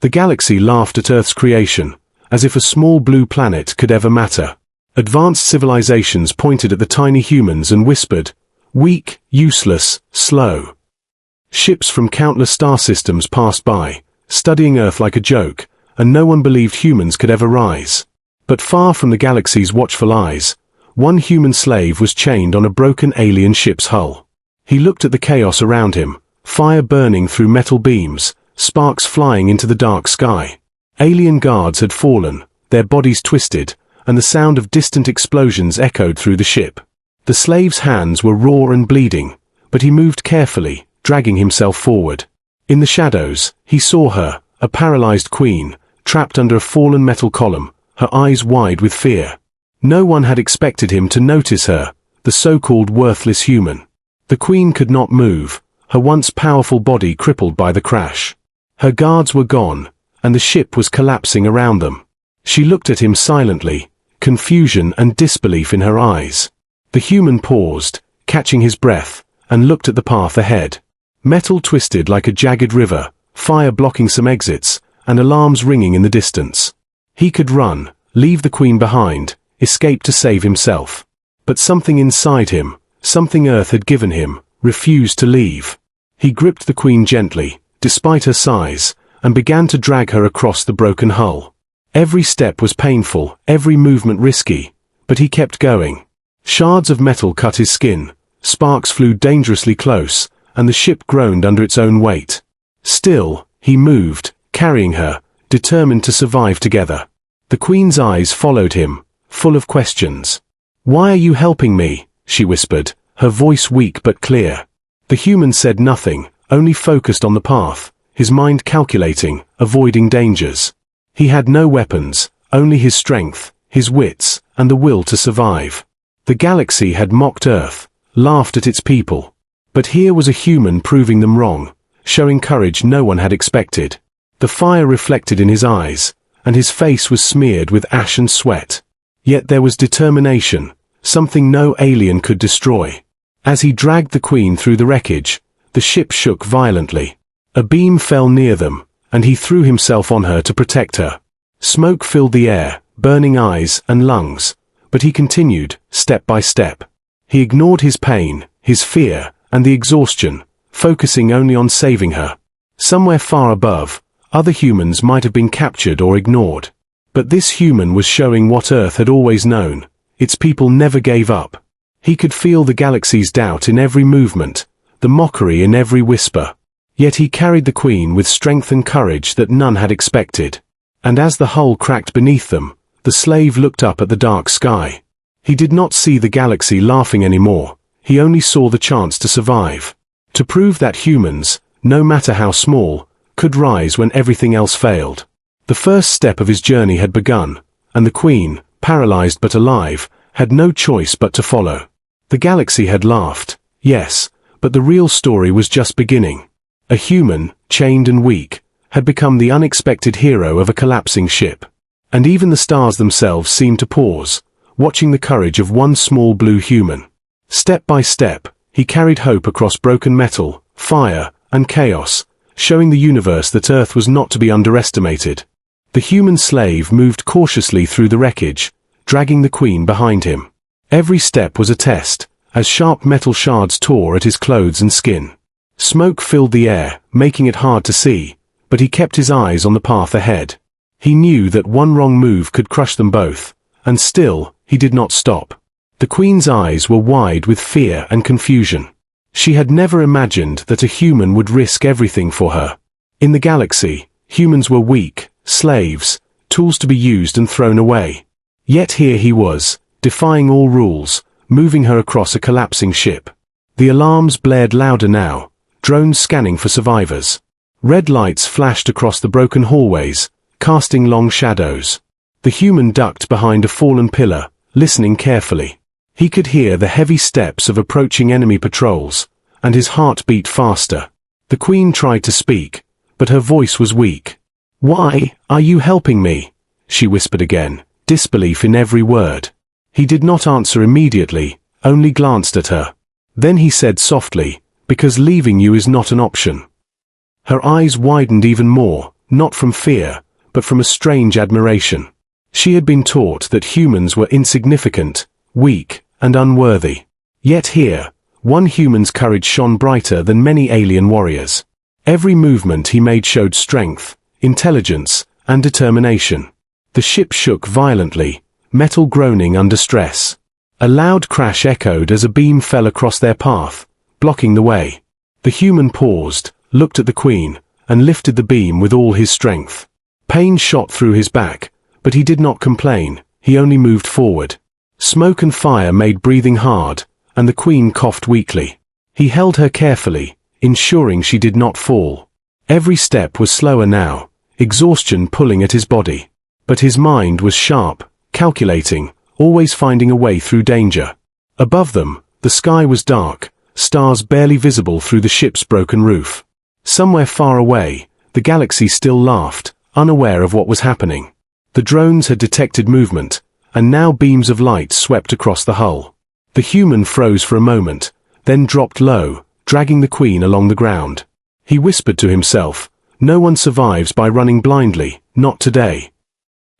The galaxy laughed at Earth's creation, as if a small blue planet could ever matter. Advanced civilizations pointed at the tiny humans and whispered, "Weak, useless, slow." Ships from countless star systems passed by, studying Earth like a joke, and no one believed humans could ever rise. But far from the galaxy's watchful eyes, one human slave was chained on a broken alien ship's hull. He looked at the chaos around him, fire burning through metal beams, sparks flying into the dark sky. Alien guards had fallen, their bodies twisted, and the sound of distant explosions echoed through the ship. The slave's hands were raw and bleeding, but he moved carefully, dragging himself forward. In the shadows, he saw her, a paralyzed queen, trapped under a fallen metal column, her eyes wide with fear. No one had expected him to notice her, the so-called worthless human. The queen could not move, her once powerful body crippled by the crash. Her guards were gone, and the ship was collapsing around them. She looked at him silently, confusion and disbelief in her eyes. The human paused, catching his breath, and looked at the path ahead. Metal twisted like a jagged river, fire blocking some exits, and alarms ringing in the distance. He could run, leave the queen behind, escape to save himself. But something inside him, something Earth had given him, refused to leave. He gripped the queen gently, despite her size, and began to drag her across the broken hull. Every step was painful, every movement risky, but he kept going. Shards of metal cut his skin, sparks flew dangerously close, and the ship groaned under its own weight. Still, he moved, carrying her, determined to survive together. The queen's eyes followed him, full of questions. "Why are you helping me?" she whispered, her voice weak but clear. The human said nothing, only focused on the path, his mind calculating, avoiding dangers. He had no weapons, only his strength, his wits, and the will to survive. The galaxy had mocked Earth, laughed at its people. But here was a human proving them wrong, showing courage no one had expected. The fire reflected in his eyes, and his face was smeared with ash and sweat. Yet there was determination, something no alien could destroy. As he dragged the queen through the wreckage, the ship shook violently. A beam fell near them, and he threw himself on her to protect her. Smoke filled the air, burning eyes and lungs, but he continued, step by step. He ignored his pain, his fear, and the exhaustion, focusing only on saving her. Somewhere far above, other humans might have been captured or ignored. But this human was showing what Earth had always known: its people never gave up. He could feel the galaxy's doubt in every movement, the mockery in every whisper. Yet he carried the queen with strength and courage that none had expected. And as the hull cracked beneath them, the slave looked up at the dark sky. He did not see the galaxy laughing anymore, he only saw the chance to survive. To prove that humans, no matter how small, could rise when everything else failed. The first step of his journey had begun, and the queen, paralyzed but alive, had no choice but to follow. The galaxy had laughed, yes, but the real story was just beginning. A human, chained and weak, had become the unexpected hero of a collapsing ship. And even the stars themselves seemed to pause, watching the courage of one small blue human. Step by step, he carried hope across broken metal, fire, and chaos, showing the universe that Earth was not to be underestimated. The human slave moved cautiously through the wreckage, dragging the queen behind him. Every step was a test, as sharp metal shards tore at his clothes and skin. Smoke filled the air, making it hard to see, but he kept his eyes on the path ahead. He knew that one wrong move could crush them both, and still, he did not stop. The queen's eyes were wide with fear and confusion. She had never imagined that a human would risk everything for her. In the galaxy, humans were weak, slaves, tools to be used and thrown away. Yet here he was, defying all rules, moving her across a collapsing ship. The alarms blared louder now, drones scanning for survivors. Red lights flashed across the broken hallways, casting long shadows. The human ducked behind a fallen pillar, listening carefully. He could hear the heavy steps of approaching enemy patrols, and his heart beat faster. The queen tried to speak, but her voice was weak. "Why are you helping me?" she whispered again, disbelief in every word. He did not answer immediately, only glanced at her. Then he said softly, "Because leaving you is not an option." Her eyes widened even more, not from fear, but from a strange admiration. She had been taught that humans were insignificant, weak, and unworthy. Yet here, one human's courage shone brighter than many alien warriors. Every movement he made showed strength, intelligence, and determination. The ship shook violently, metal groaning under stress. A loud crash echoed as a beam fell across their path, blocking the way. The human paused, looked at the Queen, and lifted the beam with all his strength. Pain shot through his back, but he did not complain, he only moved forward. Smoke and fire made breathing hard, and the Queen coughed weakly. He held her carefully, ensuring she did not fall. Every step was slower now, exhaustion pulling at his body. But his mind was sharp, calculating, always finding a way through danger. Above them, the sky was dark, stars barely visible through the ship's broken roof. Somewhere far away, the galaxy still laughed, unaware of what was happening. The drones had detected movement, and now beams of light swept across the hull. The human froze for a moment, then dropped low, dragging the Queen along the ground. He whispered to himself, "No one survives by running blindly, not today."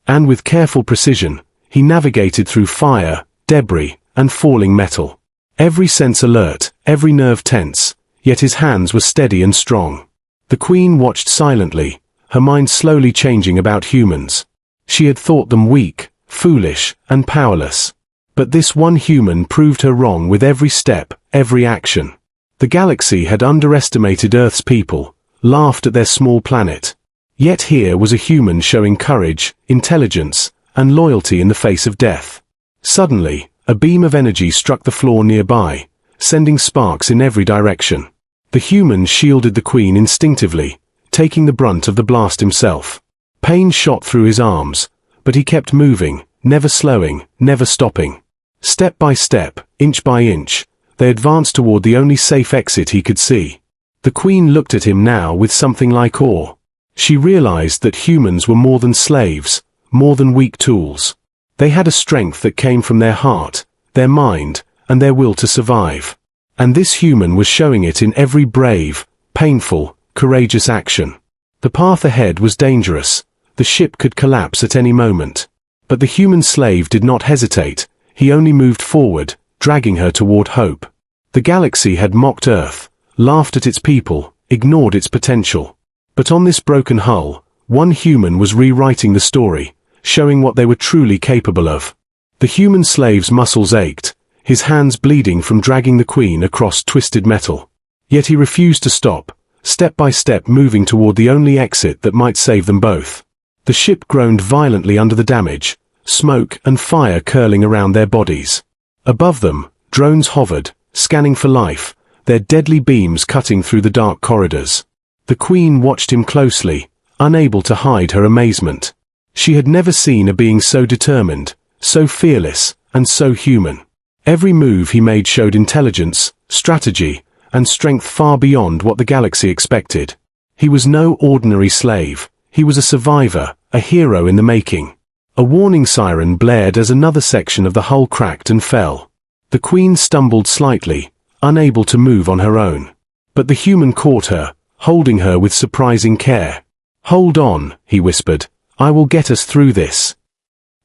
And with careful precision, he navigated through fire, debris, and falling metal. Every sense alert, every nerve tense, yet his hands were steady and strong. The Queen watched silently, her mind slowly changing about humans. She had thought them weak, foolish, and powerless. But this one human proved her wrong with every step, every action. The galaxy had underestimated Earth's people, laughed at their small planet. Yet here was a human showing courage, intelligence, and loyalty in the face of death. Suddenly, a beam of energy struck the floor nearby, sending sparks in every direction. The human shielded the Queen instinctively, taking the brunt of the blast himself. Pain shot through his arms, but he kept moving, never slowing, never stopping. Step by step, inch by inch, they advanced toward the only safe exit he could see. The Queen looked at him now with something like awe. She realized that humans were more than slaves, more than weak tools. They had a strength that came from their heart, their mind, and their will to survive. And this human was showing it in every brave, painful, courageous action. The path ahead was dangerous. The ship could collapse at any moment. But the human slave did not hesitate. He only moved forward, dragging her toward hope. The galaxy had mocked Earth, laughed at its people, ignored its potential. But on this broken hull, one human was rewriting the story, showing what they were truly capable of. The human slave's muscles ached, his hands bleeding from dragging the Queen across twisted metal. Yet he refused to stop, step by step moving toward the only exit that might save them both. The ship groaned violently under the damage, smoke and fire curling around their bodies. Above them, drones hovered, scanning for life, their deadly beams cutting through the dark corridors. The Queen watched him closely, unable to hide her amazement. She had never seen a being so determined, so fearless, and so human. Every move he made showed intelligence, strategy, and strength far beyond what the galaxy expected. He was no ordinary slave. He was a survivor, a hero in the making. A warning siren blared as another section of the hull cracked and fell. The Queen stumbled slightly, unable to move on her own. But the human caught her, holding her with surprising care. "Hold on," he whispered. "I will get us through this."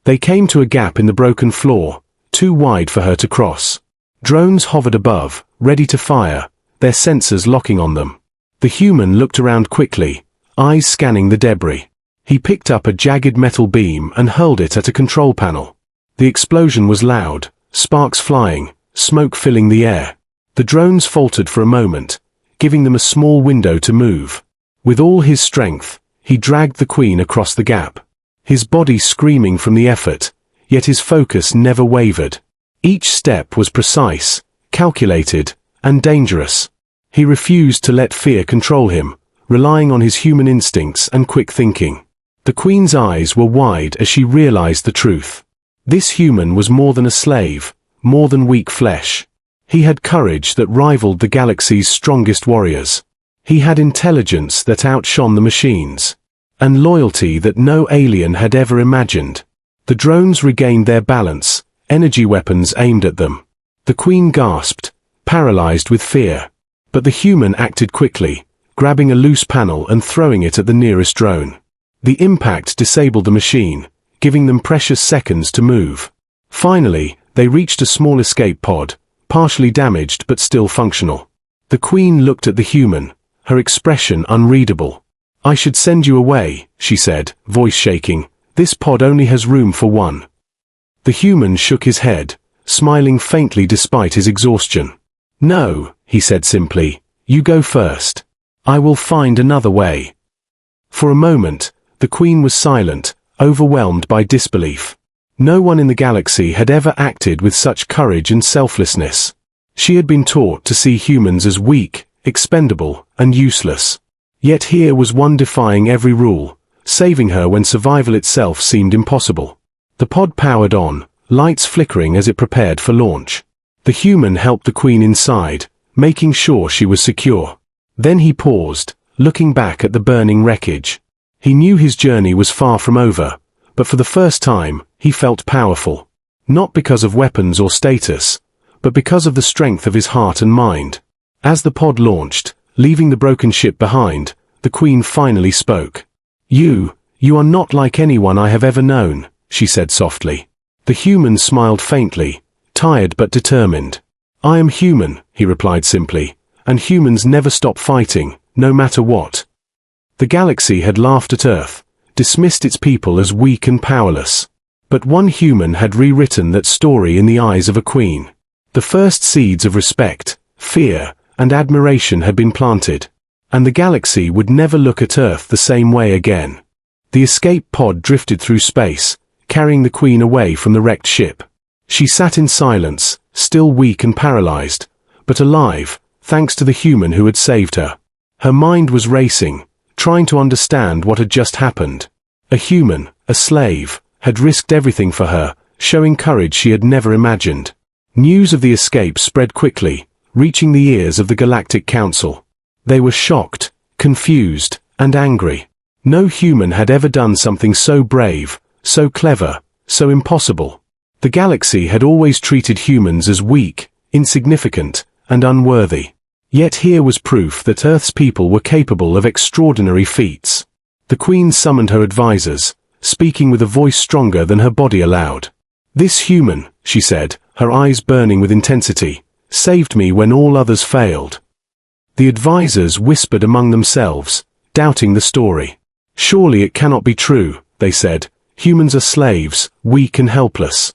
They came to a gap in the broken floor, too wide for her to cross. Drones hovered above, ready to fire, their sensors locking on them. The human looked around quickly, eyes scanning the debris. He picked up a jagged metal beam and hurled it at a control panel. The explosion was loud, sparks flying, smoke filling the air. The drones faltered for a moment, giving them a small window to move. With all his strength, he dragged the Queen across the gap. His body screaming from the effort, yet his focus never wavered. Each step was precise, calculated, and dangerous. He refused to let fear control him, relying on his human instincts and quick thinking. The Queen's eyes were wide as she realized the truth. This human was more than a slave, more than weak flesh. He had courage that rivaled the galaxy's strongest warriors. He had intelligence that outshone the machines, and loyalty that no alien had ever imagined. The drones regained their balance, energy weapons aimed at them. The Queen gasped, paralyzed with fear. But the human acted quickly, grabbing a loose panel and throwing it at the nearest drone. The impact disabled the machine, giving them precious seconds to move. Finally, they reached a small escape pod, partially damaged but still functional. The Queen looked at the human, her expression unreadable. "I should send you away," she said, voice shaking. "This pod only has room for one." The human shook his head, smiling faintly despite his exhaustion. "No," he said simply, "you go first. I will find another way." For a moment, the Queen was silent, overwhelmed by disbelief. No one in the galaxy had ever acted with such courage and selflessness. She had been taught to see humans as weak, expendable, and useless. Yet here was one defying every rule, saving her when survival itself seemed impossible. The pod powered on, lights flickering as it prepared for launch. The human helped the Queen inside, making sure she was secure. Then he paused, looking back at the burning wreckage. He knew his journey was far from over, but for the first time, he felt powerful. Not because of weapons or status, but because of the strength of his heart and mind. As the pod launched, leaving the broken ship behind, the Queen finally spoke. You are not like anyone I have ever known," she said softly. The human smiled faintly, tired but determined. "I am human," he replied simply, "and humans never stop fighting, no matter what." The galaxy had laughed at Earth, dismissed its people as weak and powerless. But one human had rewritten that story in the eyes of a queen. The first seeds of respect, fear, and admiration had been planted, and the galaxy would never look at Earth the same way again. The escape pod drifted through space, carrying the Queen away from the wrecked ship. She sat in silence, still weak and paralyzed, but alive, thanks to the human who had saved her. Her mind was racing, trying to understand what had just happened. A human, a slave, had risked everything for her, showing courage she had never imagined. News of the escape spread quickly, reaching the ears of the Galactic Council. They were shocked, confused, and angry. No human had ever done something so brave, so clever, so impossible. The galaxy had always treated humans as weak, insignificant, and unworthy. Yet here was proof that Earth's people were capable of extraordinary feats. The Queen summoned her advisors, speaking with a voice stronger than her body allowed. "This human," she said, her eyes burning with intensity, "saved me when all others failed." The advisors whispered among themselves, doubting the story. "Surely it cannot be true," they said. "Humans are slaves, weak and helpless."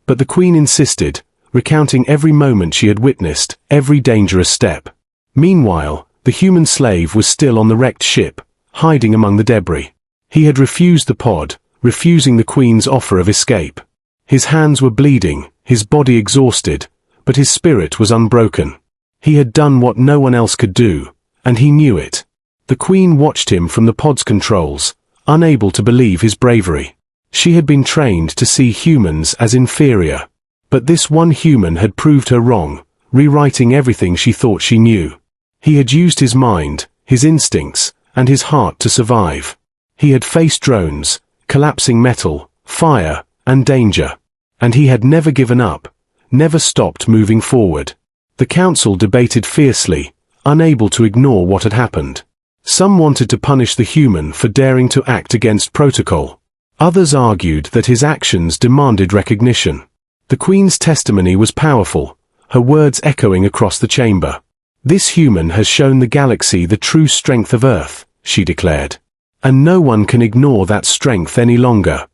But the Queen insisted, recounting every moment she had witnessed, every dangerous step. Meanwhile, the human slave was still on the wrecked ship, hiding among the debris. He had refused the pod, refusing the Queen's offer of escape. His hands were bleeding, his body exhausted, but his spirit was unbroken. He had done what no one else could do, and he knew it. The Queen watched him from the pod's controls, unable to believe his bravery. She had been trained to see humans as inferior. But this one human had proved her wrong, rewriting everything she thought she knew. He had used his mind, his instincts, and his heart to survive. He had faced drones, collapsing metal, fire, and danger. And he had never given up, never stopped moving forward. The council debated fiercely, unable to ignore what had happened. Some wanted to punish the human for daring to act against protocol. Others argued that his actions demanded recognition. The Queen's testimony was powerful, her words echoing across the chamber. "This human has shown the galaxy the true strength of Earth," she declared. "And no one can ignore that strength any longer."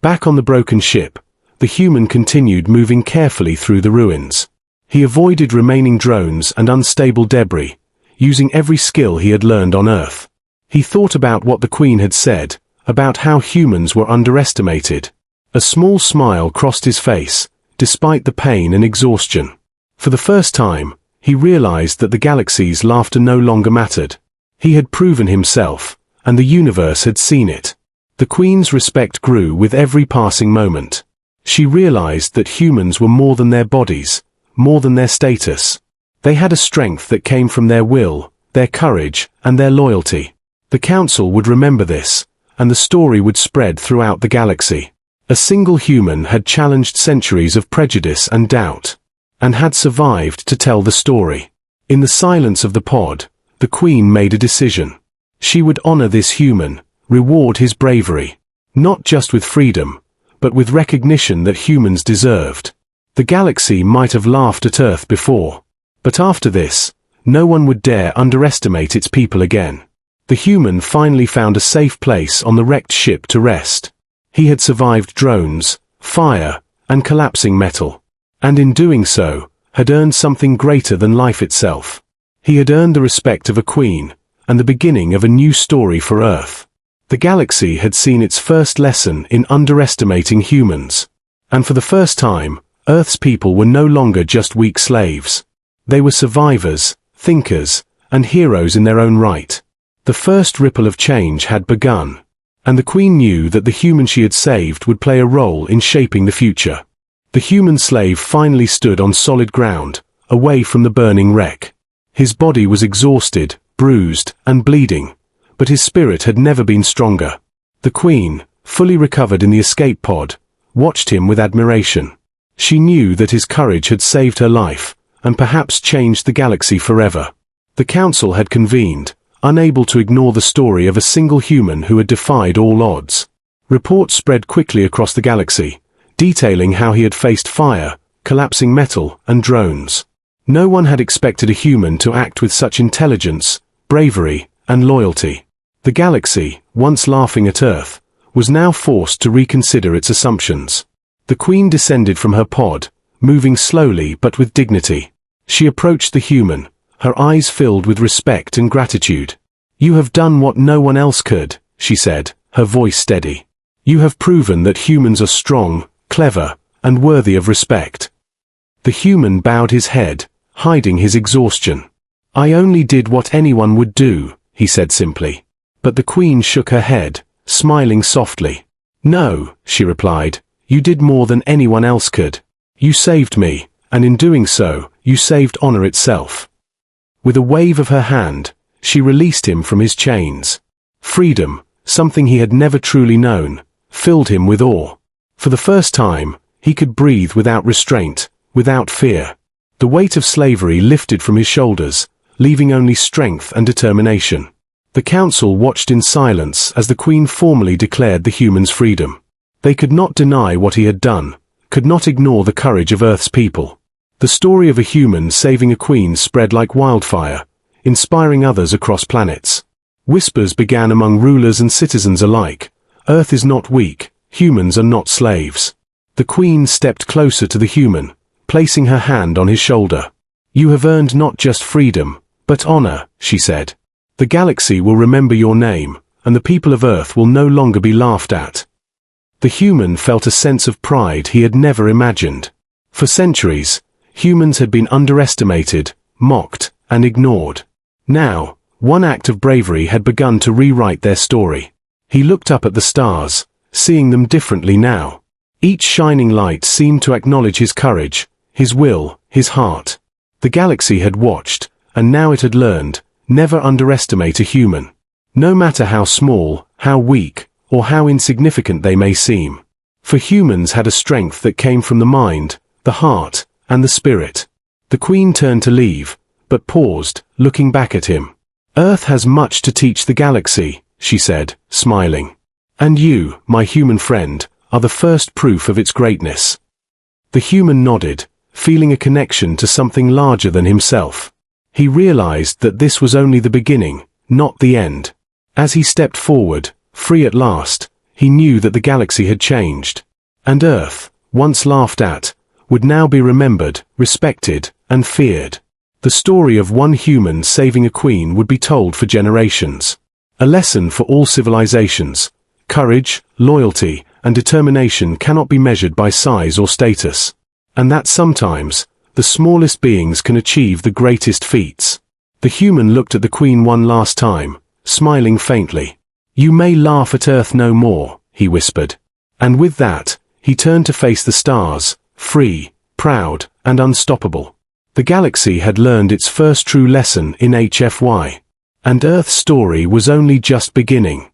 Back on the broken ship, the human continued moving carefully through the ruins. He avoided remaining drones and unstable debris, using every skill he had learned on Earth. He thought about what the Queen had said, about how humans were underestimated. A small smile crossed his face, despite the pain and exhaustion. For the first time, he realized that the galaxy's laughter no longer mattered. He had proven himself, and the universe had seen it. The Queen's respect grew with every passing moment. She realized that humans were more than their bodies, more than their status. They had a strength that came from their will, their courage, and their loyalty. The Council would remember this, and the story would spread throughout the galaxy. A single human had challenged centuries of prejudice and doubt, and had survived to tell the story. In the silence of the pod, the Queen made a decision. She would honor this human, reward his bravery. Not just with freedom, but with recognition that humans deserved. The galaxy might have laughed at Earth before, but after this, no one would dare underestimate its people again. The human finally found a safe place on the wrecked ship to rest. He had survived drones, fire, and collapsing metal, and in doing so, had earned something greater than life itself. He had earned the respect of a queen, and the beginning of a new story for Earth. The galaxy had seen its first lesson in underestimating humans, and for the first time, Earth's people were no longer just weak slaves. They were survivors, thinkers, and heroes in their own right. The first ripple of change had begun, and the Queen knew that the human she had saved would play a role in shaping the future. The human slave finally stood on solid ground, away from the burning wreck. His body was exhausted, bruised, and bleeding, but his spirit had never been stronger. The Queen, fully recovered in the escape pod, watched him with admiration. She knew that his courage had saved her life, and perhaps changed the galaxy forever. The Council had convened, unable to ignore the story of a single human who had defied all odds. Reports spread quickly across the galaxy, detailing how he had faced fire, collapsing metal, and drones. No one had expected a human to act with such intelligence, bravery, and loyalty. The galaxy, once laughing at Earth, was now forced to reconsider its assumptions. The Queen descended from her pod, moving slowly but with dignity. She approached the human, her eyes filled with respect and gratitude. "You have done what no one else could," she said, her voice steady. "You have proven that humans are strong, clever, and worthy of respect." The human bowed his head, hiding his exhaustion. "I only did what anyone would do," he said simply. But the Queen shook her head, smiling softly. "No," she replied, "you did more than anyone else could. You saved me, and in doing so, you saved honor itself." With a wave of her hand, she released him from his chains. Freedom, something he had never truly known, filled him with awe. For the first time, he could breathe without restraint, without fear. The weight of slavery lifted from his shoulders, leaving only strength and determination. The Council watched in silence as the Queen formally declared the human's freedom. They could not deny what he had done, could not ignore the courage of Earth's people. The story of a human saving a queen spread like wildfire, inspiring others across planets. Whispers began among rulers and citizens alike. Earth is not weak, humans are not slaves. The Queen stepped closer to the human, placing her hand on his shoulder. "You have earned not just freedom, but honor," she said. "The galaxy will remember your name, and the people of Earth will no longer be laughed at." The human felt a sense of pride he had never imagined. For centuries, humans had been underestimated, mocked, and ignored. Now, one act of bravery had begun to rewrite their story. He looked up at the stars, seeing them differently now. Each shining light seemed to acknowledge his courage, his will, his heart. The galaxy had watched, and now it had learned, never underestimate a human. No matter how small, how weak, or how insignificant they may seem. For humans had a strength that came from the mind, the heart, and the spirit. The Queen turned to leave, but paused, looking back at him. "Earth has much to teach the galaxy," she said, smiling. "And you, my human friend, are the first proof of its greatness." The human nodded, feeling a connection to something larger than himself. He realized that this was only the beginning, not the end. As he stepped forward, free at last, he knew that the galaxy had changed. And Earth, once laughed at, would now be remembered, respected, and feared. The story of one human saving a queen would be told for generations. A lesson for all civilizations. Courage, loyalty, and determination cannot be measured by size or status. And that sometimes, the smallest beings can achieve the greatest feats. The human looked at the Queen one last time, smiling faintly. "You may laugh at Earth no more," he whispered. And with that, he turned to face the stars, free, proud, and unstoppable. The galaxy had learned its first true lesson in HFY. And Earth's story was only just beginning.